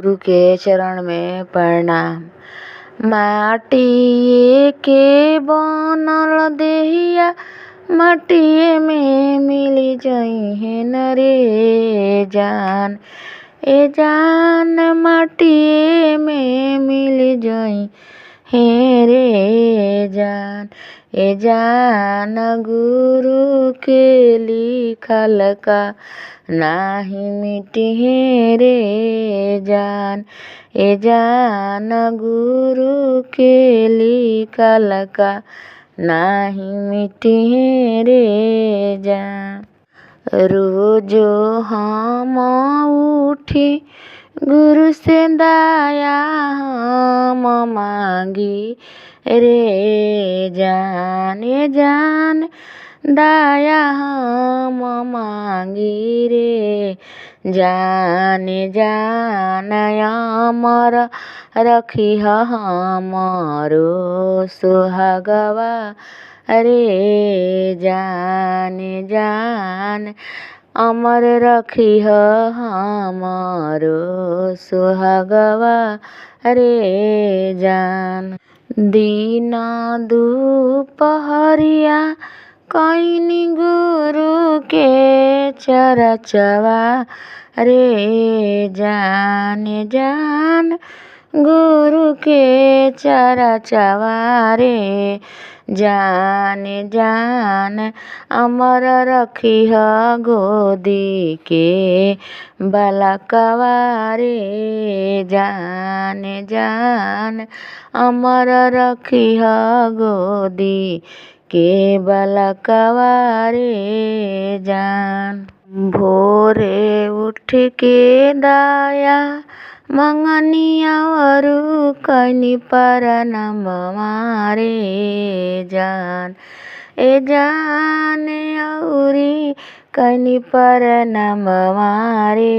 गुरु के चरण में प्रणाम। माटिए के बनल देहिया माटिए में मिल जइहे न रे जान। ए जान माटिए में मिल जइहे रे जान। ए जान गुरु के लिखल का नाही मिटिहे रे जान। ए जान गुरु के लिखल का नाही मिटिहे रे जान। रोजो हम उठी गुरु से दया हम मांगी रे जान। ए जान दया हम मांगी रे जान। जान अमर रखिह हमरो सुहागवा रे जान। जान अमर रखिह हमरो सुहागवा रे जान। दिन दुपहरिया कैनी गुरु के चरचवा रे जान। जान गुरु के चरचवा रे जान। जान अमर रखिह गोदी के बालकवा रे जान। जान अमर रखिह गोदी के बालकवा रे जान। भोरे उठ के दया मंगनिया वरु कैनी प्रणामवा रे जान। ए जान औरी कैनी प्रणामवा रे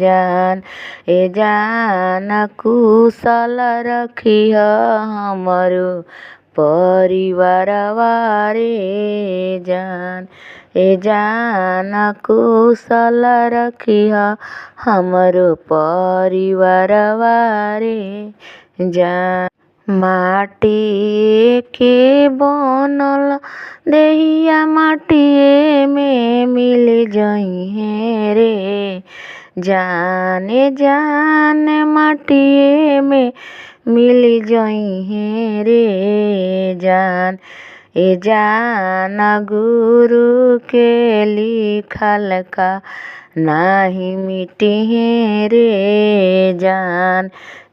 जान। ए जान कुशल रखिह हमरो परिवारवा रे जान। ए जान कुशल रखिह हमरो परिवारवा रे जान। माटी के बनल देहिया माटिए में मिल जइहे रे जान। जान माटिए में मिल जइहे रे जान। ए जान गुरु के लिखल का नाही मिटिहे रे जान।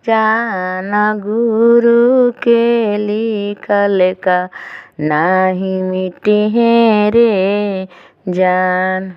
जान गुरु के लिखल का नाही मिटिहे रे जान।